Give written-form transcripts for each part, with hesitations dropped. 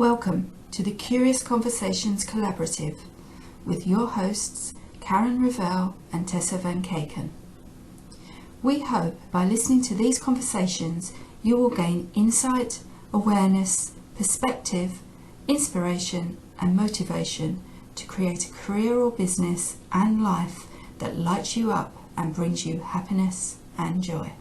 Welcome to the Curious Conversations Collaborative with your hosts Karen Revell and Tessa van Keeken. We hope by listening to these conversations you will gain insight, awareness, perspective, inspiration and motivation to create a career or business and life that lights you up and brings you happiness and joy.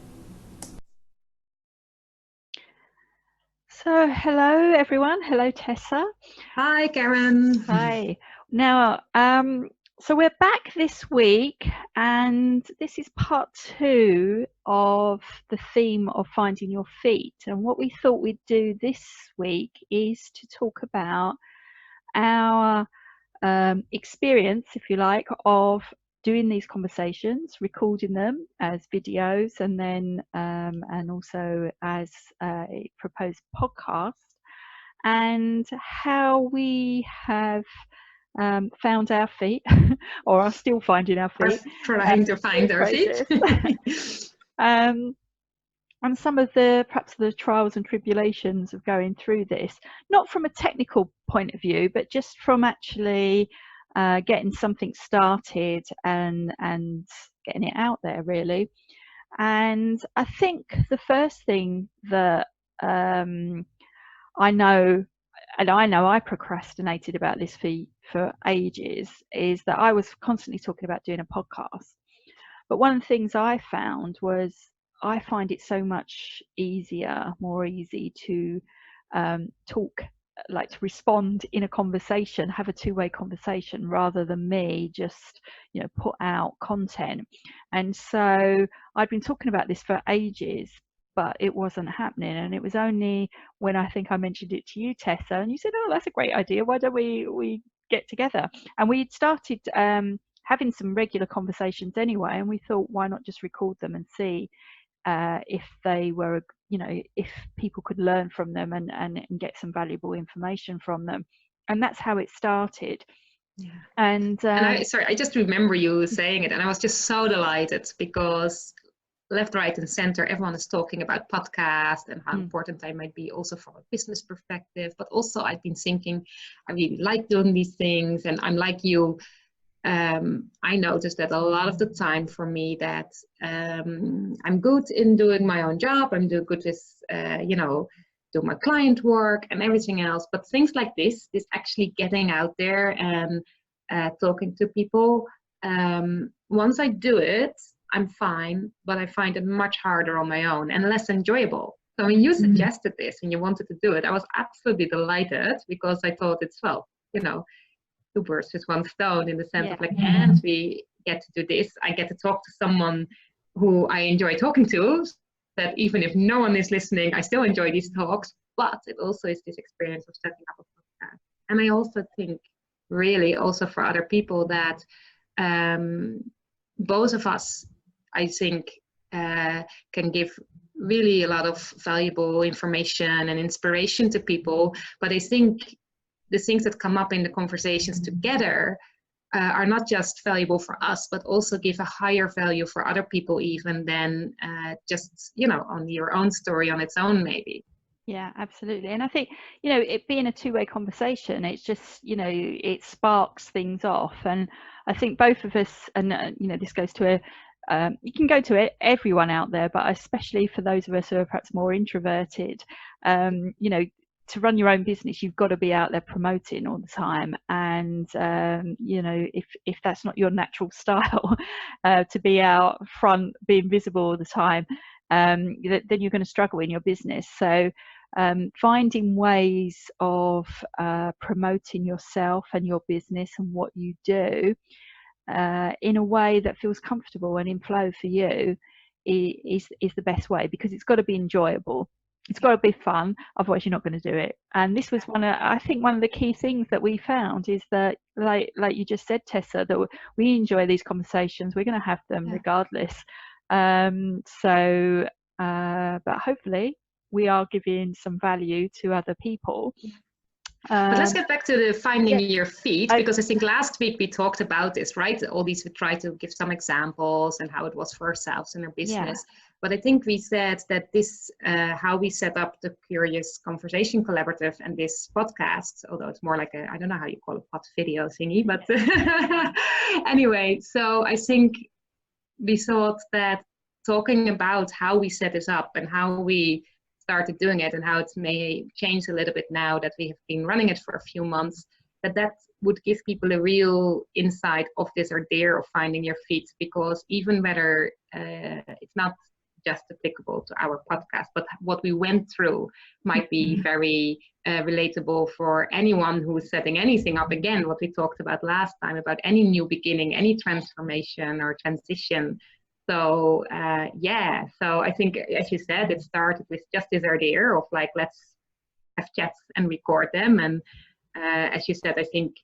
So, hello everyone. Hello, Tessa. Hi, Karen. Hi. Now, so we're back this week, and this is part 2 of the theme of finding your feet. And what we thought we'd do this week is to talk about our experience, if you like, of doing these conversations, recording them as videos, and then and also as a proposed podcast, and how we have found our feet, or are still finding our feet. Trying to find our feet. And some of the perhaps the trials and tribulations of going through this, not from a technical point of view, but just from actually getting something started and getting it out there, really. And I think the first thing that I know I procrastinated about this for ages, is that I was constantly talking about doing a podcast. But one of the things I found was I find it so much more easy to talk, like to respond in a conversation, have a two-way conversation, rather than me just, put out content. And so I'd been talking about this for ages, but it wasn't happening. And it was only when I think I mentioned it to you, Tessa, and you said, "Oh, that's a great idea. Why don't we get together?" And we'd started having some regular conversations anyway, and we thought, why not just record them and see if they were, if people could learn from them and get some valuable information from them. And that's how it started. Yeah. And I just remember you saying it, and I was just so delighted, because left, right, and center, everyone is talking about podcasts and how important they might be, also from a business perspective. But also, I've been thinking, I really like doing these things, and I'm like you. I noticed that a lot of the time for me that I'm good in doing my own job. I'm doing good with, do my client work and everything else. But things like this actually getting out there and talking to people, once I do it, I'm fine, but I find it much harder on my own and less enjoyable. So when you suggested this and you wanted to do it, I was absolutely delighted, because I thought it's, two birds with one stone, in the sense of and we get to do this. I get to talk to someone who I enjoy talking to, that even if no one is listening, I still enjoy these talks. But it also is this experience of setting up a podcast. And I also think, really, also for other people, that both of us, I think, can give really a lot of valuable information and inspiration to people. But I think the things that come up in the conversations together are not just valuable for us, but also give a higher value for other people, even than just, on your own story on its own, maybe. Yeah, absolutely. And I think, it being a two-way conversation, it's just, it sparks things off. And I think both of us, and, this goes to you can go to everyone out there, but especially for those of us who are perhaps more introverted, to run your own business, you've got to be out there promoting all the time. And, if that's not your natural style, to be out front, being visible all the time, then you're going to struggle in your business. So finding ways of promoting yourself and your business and what you do in a way that feels comfortable and in flow for you is the best way, because it's got to be enjoyable. It's got to be fun, otherwise you're not going to do it. And this was one of the key things that we found, is that, like you just said, Tessa, that we enjoy these conversations. We're going to have them regardless. But hopefully we are giving some value to other people. But let's get back to the finding your feet, because I think last week we talked about this, right? All these, we tried to give some examples and how it was for ourselves in our business. But I think we said that this, how we set up the Curious Conversation Collaborative and this podcast, although it's more like I don't know how you call a pod video thingy, but anyway, so I think we thought that talking about how we set this up and how we started doing it and how it may change a little bit now that we have been running it for a few months, that would give people a real insight of this idea of finding your feet, because even whether it's not just applicable to our podcast, but what we went through might be very relatable for anyone who is setting anything up. Again, what we talked about last time about any new beginning, any transformation or transition. So yeah, so I think, as you said, it started with just this idea of like, let's have chats and record them. And as you said, I think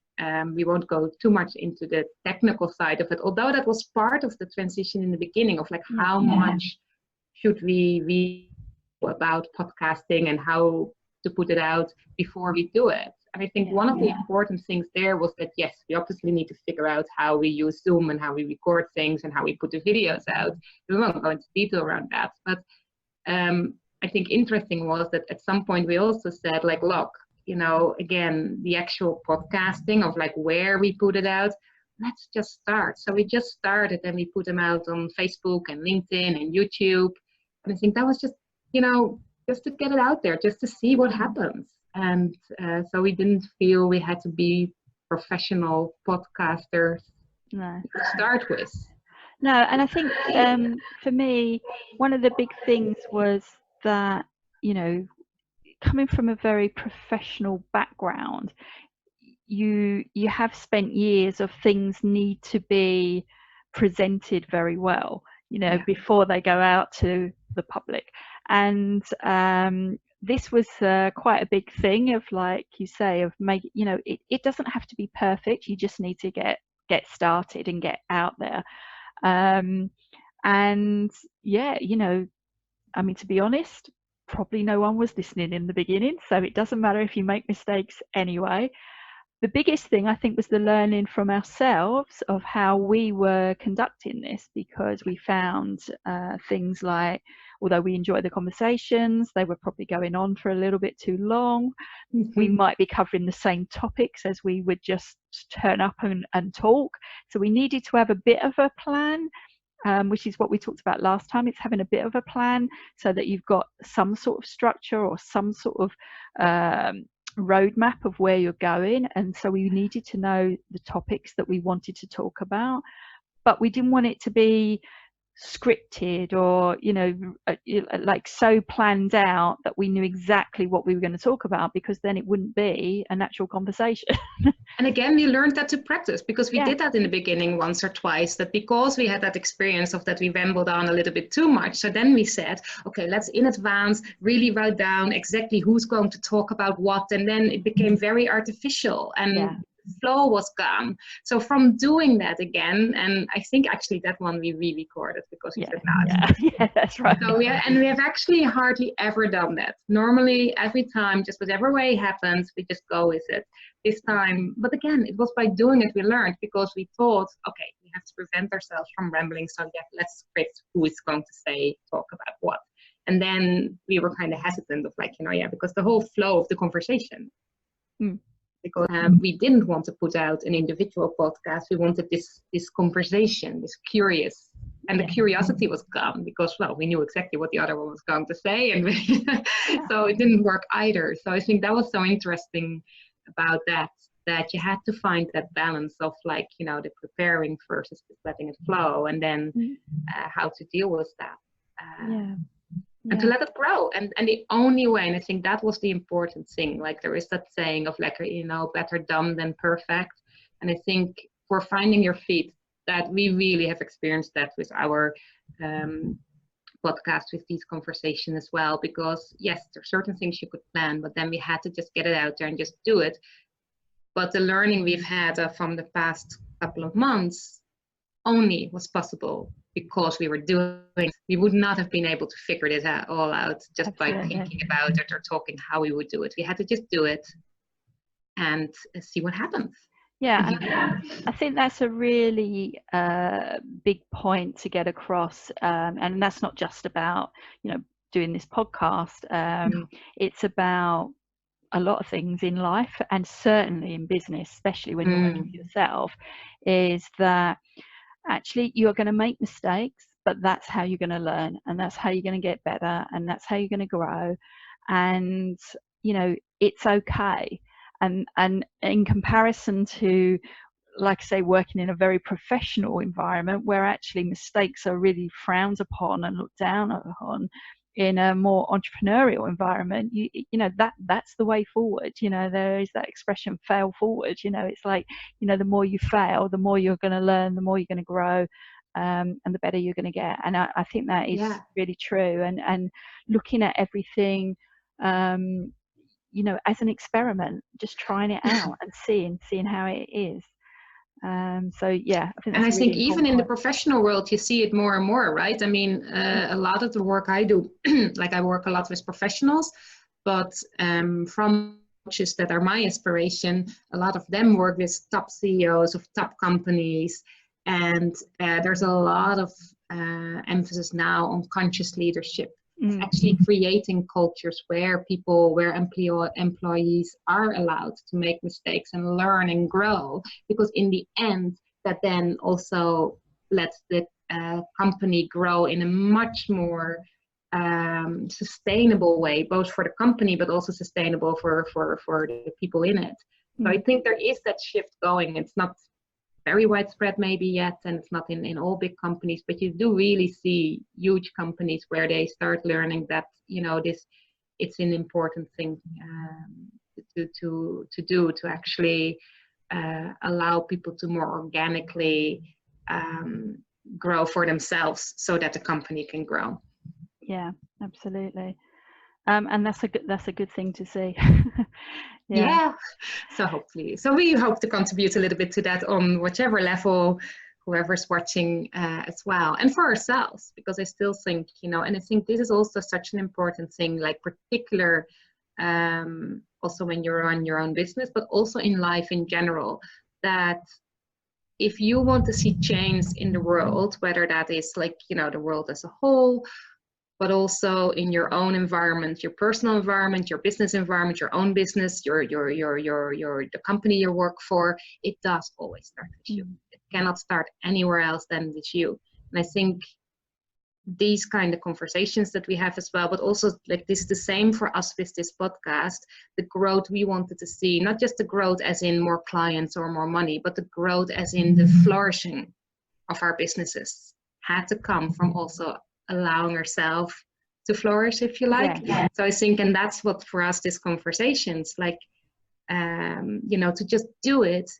we won't go too much into the technical side of it, although that was part of the transition in the beginning of like how much should we read about podcasting and how to put it out before we do it. And I think one of the important things there was that, yes, we obviously need to figure out how we use Zoom and how we record things and how we put the videos out. We won't go into detail around that. But I think interesting was that at some point we also said, like, look, you know, again, the actual podcasting of like where we put it out, let's just start. So we just started and we put them out on Facebook and LinkedIn and YouTube. And I think that was just, you know, just to get it out there, just to see what happens. And so we didn't feel we had to be professional podcasters to start with. No, and I think for me, one of the big things was that, you know, coming from a very professional background, you have spent years of things need to be presented very well, you know, before they go out to the public. And this was quite a big thing of, like you say, of make, you know, it doesn't have to be perfect. You just need to get started and get out there. And yeah, you know, I mean, to be honest, probably no one was listening in the beginning, so it doesn't matter if you make mistakes anyway. The biggest thing, I think, was the learning from ourselves of how we were conducting this, because we found things like, although we enjoy the conversations, they were probably going on for a little bit too long. We might be covering the same topics as we would just turn up and talk. So we needed to have a bit of a plan, which is what we talked about last time. It's having a bit of a plan so that you've got some sort of structure or some sort of roadmap of where you're going. And so we needed to know the topics that we wanted to talk about, but we didn't want it to be scripted or, you know, like so planned out that we knew exactly what we were going to talk about, because then it wouldn't be a natural conversation. And again, we learned that to practice, because we did that in the beginning once or twice, that because we had that experience of that we rambled on a little bit too much. So then we said, okay, let's in advance really write down exactly who's going to talk about what. And then it became very artificial and flow was gone. So from doing that again, and I think actually that one we re-recorded because we said yeah, that's right. So we have actually hardly ever done that. Normally, every time, just whatever way happens, we just go with it. This time, but again, it was by doing it we learned, because we thought, okay, we have to prevent ourselves from rambling. So let's script who is going to talk about what. And then we were kind of hesitant of like, you know, because the whole flow of the conversation. Because we didn't want to put out an individual podcast. We wanted this conversation, this curious, and the curiosity was gone because, well, we knew exactly what the other one was going to say, and so it didn't work either. So I think that was so interesting about that you had to find that balance of, like, you know, the preparing versus just letting it flow, and then how to deal with that. And to let it grow. And the only way, and I think that was the important thing, like there is that saying of, like, you know, better done than perfect. And I think for finding your feet, that we really have experienced that with our podcast, with these conversations as well, because yes, there are certain things you could plan, but then we had to just get it out there and just do it. But the learning we've had from the past couple of months only was possible because we were doing it. We would not have been able to figure this all out just by thinking about it or talking how we would do it. We had to just do it and see what happens. Yeah, and I think that's a really big point to get across, and that's not just about, you know, doing this podcast. It's about a lot of things in life, and certainly in business, especially when you're working for yourself, is that actually you're going to make mistakes, but that's how you're going to learn, and that's how you're going to get better, and that's how you're going to grow. And you know, it's okay. And in comparison to, like I say, working in a very professional environment where actually mistakes are really frowned upon and looked down upon, in a more entrepreneurial environment, you know, that's the way forward. You know, there is that expression, fail forward. You know, it's like, you know, the more you fail, the more you're going to learn, the more you're going to grow, and the better you're going to get. And I think that is really true. And looking at everything, you know, as an experiment, just trying it out and seeing how it is. So yeah, I think that's and I think really even in the professional world, you see it more and more, right? I mean, a lot of the work I do, like I work a lot with professionals, but from coaches that are my inspiration, a lot of them work with top CEOs of top companies, and there's a lot of emphasis now on conscious leadership. Actually creating cultures where employees are allowed to make mistakes and learn and grow, because in the end that then also lets the company grow in a much more sustainable way, both for the company but also sustainable for the people in it. So I think there is that shift going. It's not very widespread maybe yet, and it's not in all big companies, but you do really see huge companies where they start learning that, you know, it's an important thing to do, to actually allow people to more organically grow for themselves so that the company can grow. Yeah, absolutely. And that's a good thing to see. Yeah. So hopefully, we hope to contribute a little bit to that on whichever level, whoever's watching as well, and for ourselves, because I still think, you know, and I think this is also such an important thing, like particular also when you're on your own business, but also in life in general, that if you want to see change in the world, whether that is like, you know, the world as a whole, but also in your own environment, your personal environment, your business environment, your own business, the company you work for, it does always start with you. It cannot start anywhere else than with you. And I think these kind of conversations that we have as well, but also like this is the same for us with this podcast, the growth we wanted to see, not just the growth as in more clients or more money, but the growth as in the flourishing of our businesses had to come from also allowing ourselves to flourish, if you like. Yeah. So I think, and that's what for us this conversations, like you know, to just do it,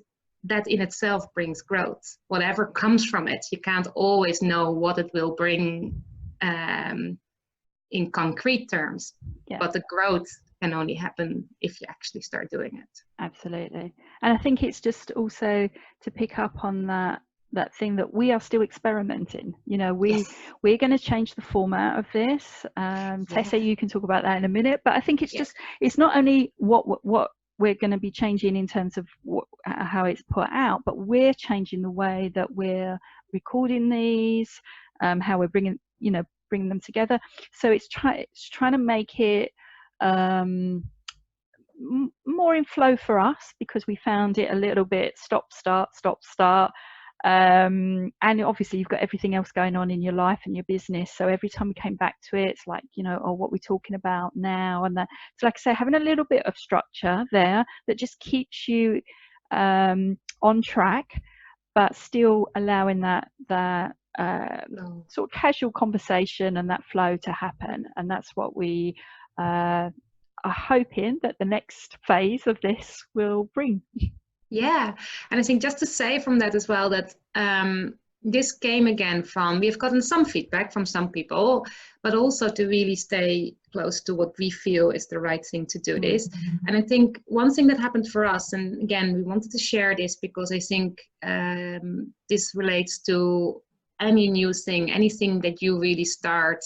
that in itself brings growth. Whatever comes from it, you can't always know what it will bring in concrete terms, but the growth can only happen if you actually start doing it. Absolutely. And I think it's just also to pick up on that thing that we are still experimenting. You know, we're going to change the format of this. Tessa, you can talk about that in a minute, but I think it's just, it's not only what we're going to be changing in terms of how it's put out, but we're changing the way that we're recording these, how we're bringing them together. So it's trying to make it more in flow for us, because we found it a little bit stop start. And obviously you've got everything else going on in your life and your business, so every time we came back to it, it's like, you know, oh, what we're talking about now, and that. So like I say, having a little bit of structure there that just keeps you on track, but still allowing that sort of casual conversation and that flow to happen. And that's what we are hoping that the next phase of this will bring. Yeah, and I think just to say from that as well, that this came again from, we've gotten some feedback from some people, but also to really stay close to what we feel is the right thing to do this. And I think one thing that happened for us, and again, we wanted to share this because I think this relates to any new thing, anything that you really start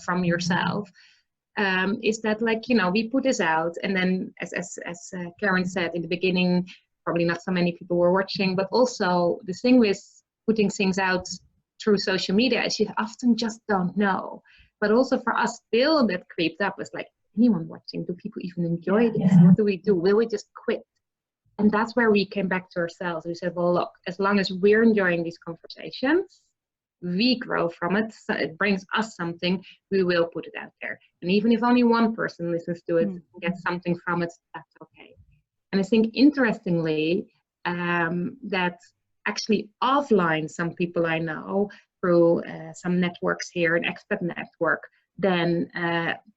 from yourself. Is that, like, you know, we put this out, and then as Karen said in the beginning, probably not so many people were watching. But also the thing with putting things out through social media is you often just don't know. But also for us still that creeped up was like, anyone watching? Do people even enjoy this? What do we do? Will we just quit? And that's where we came back to ourselves. We said, well, look, as long as we're enjoying these conversations, we grow from it, so it brings us something, we will put it out there. And even if only one person listens to it and gets something from it, that's okay. And I think interestingly, that actually offline, some people I know through some networks here, an expat network, then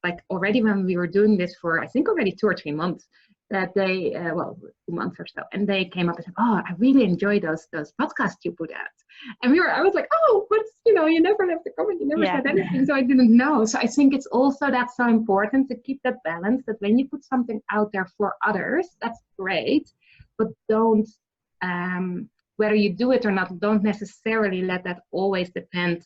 like already when we were doing this for, I think already 2 or 3 months, that they, well, 2 months or so, and they came up and said, oh, I really enjoy those podcasts you put out. And I was like, oh, but you know, you never left a comment, you never said anything, so I didn't know. So I think it's also that's so important to keep that balance, that when you put something out there for others, that's great, but don't, whether you do it or not, don't necessarily let that always depend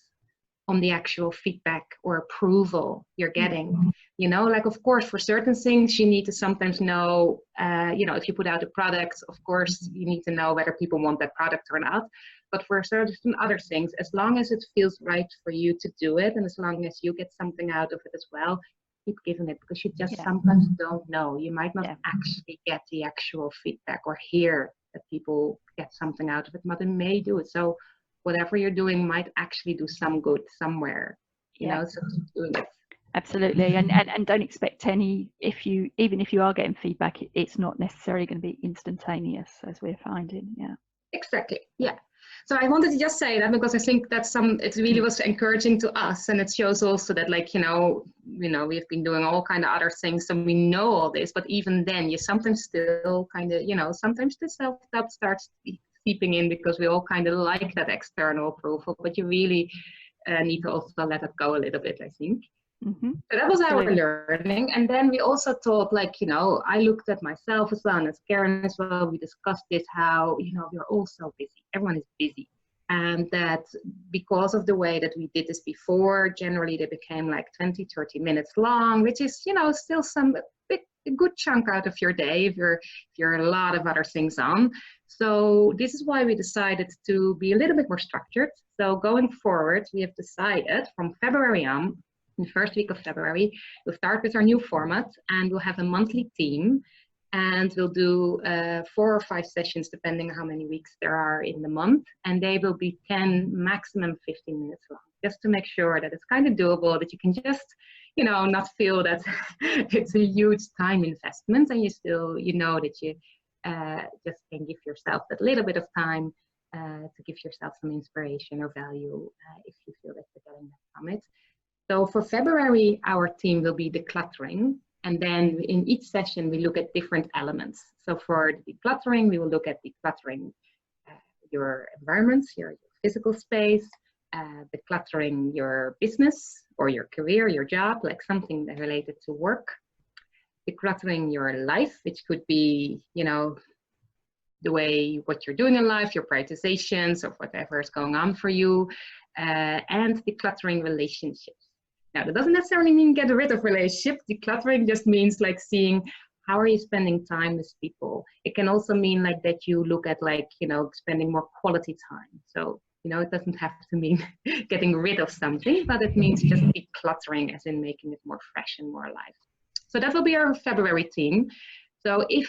on the actual feedback or approval you're getting. You know, like, of course, for certain things, you need to sometimes know, you know, if you put out a product, of course, you need to know whether people want that product or not. But for certain other things, as long as it feels right for you to do it, and as long as you get something out of it as well, keep giving it, because you just sometimes don't know. You might not actually get the actual feedback or hear that people get something out of it, but they may do it. So whatever you're doing might actually do some good somewhere, you know, so keep doing it. Absolutely. And don't expect any, even if you are getting feedback, it's not necessarily going to be instantaneous, as we're finding. Exactly. Yeah. So I wanted to just say that because I think that's it really was encouraging to us, and it shows also that, like, you know, we've been doing all kind of other things, so we know all this, but even then you sometimes still kind of, you know, sometimes the self-doubt starts seeping in, because we all kind of like that external approval, but you really need to also let it go a little bit, I think. So that was our learning. And then we also thought, like, you know, I looked at myself as well, and as Karen as well, we discussed this, how, you know, we're all so busy, everyone is busy, and that because of the way that we did this before, generally they became like 20-30 minutes long, which is, you know, still a good chunk out of your day if you're a lot of other things on. So this is why we decided to be a little bit more structured. So going forward, we have decided from February on, in the first week of February, we'll start with our new format, and we'll have a monthly theme, and we'll do 4 or 5 sessions depending on how many weeks there are in the month, and they will be 10, maximum 15 minutes long, just to make sure that it's kind of doable, that you can just, you know, not feel that it's a huge time investment, and you still, you know, that you just can give yourself that little bit of time to give yourself some inspiration or value if you feel that you're getting that from it. So for February, our theme will be decluttering. And then in each session, we look at different elements. So for decluttering, we will look at decluttering your environments, your physical space, decluttering your business or your career, your job, like something related to work, decluttering your life, which could be, you know, the way what you're doing in life, your prioritizations of whatever is going on for you, and decluttering relationships. Now, that doesn't necessarily mean get rid of relationships. Decluttering just means like seeing how are you spending time with people. It can also mean like that you look at, like, you know, spending more quality time. So, you know, it doesn't have to mean getting rid of something, but it means just decluttering, as in making it more fresh and more alive. So that will be our February theme. So if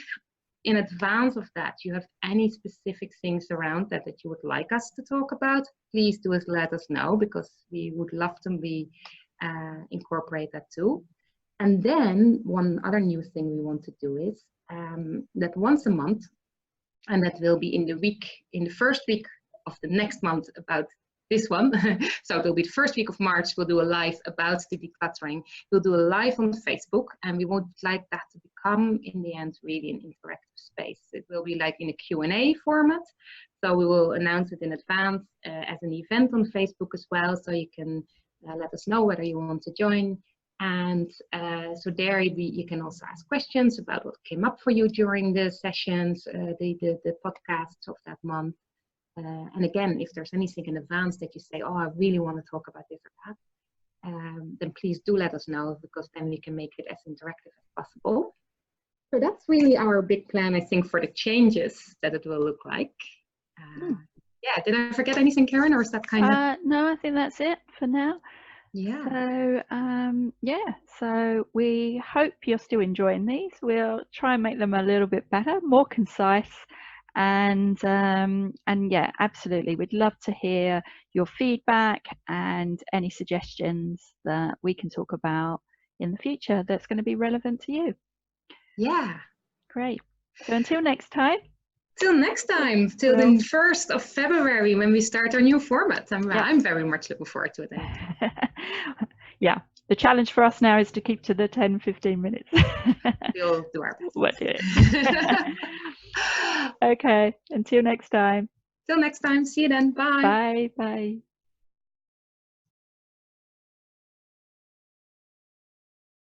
in advance of that you have any specific things around that you would like us to talk about, please do let us know, because we would love to incorporate that too. And then one other new thing we want to do is that once a month, and that will be in the first week of the next month, about this one. So it will be the first week of March, we'll do a live about the decluttering. We'll do a live on Facebook, and we would like that to become, in the end, really an interactive space. It will be like in a Q&A format. So we will announce it in advance as an event on Facebook as well, so you can let us know whether you want to join. And so there you can also ask questions about what came up for you during the sessions, the podcasts of that month. And again, if there's anything in advance that you say, oh, I really want to talk about this or that, then please do let us know, because then we can make it as interactive as possible. So that's really our big plan, I think, for the changes that it will look like. Yeah, did I forget anything, Karen, or is that kind of? No, I think that's it for now. Yeah. So so we hope you're still enjoying these. We'll try and make them a little bit better, more concise, and yeah, absolutely, we'd love to hear your feedback and any suggestions that we can talk about in the future that's going to be relevant to you. Yeah. Great. So until next time. Till next time, till the 1st of February when we start our new format. I'm very much looking forward to it. Yeah, the challenge for us now is to keep to the 10-15 minutes. We'll do our best. We'll do it. Okay, until next time. Till next time, see you then. Bye. Bye. Bye.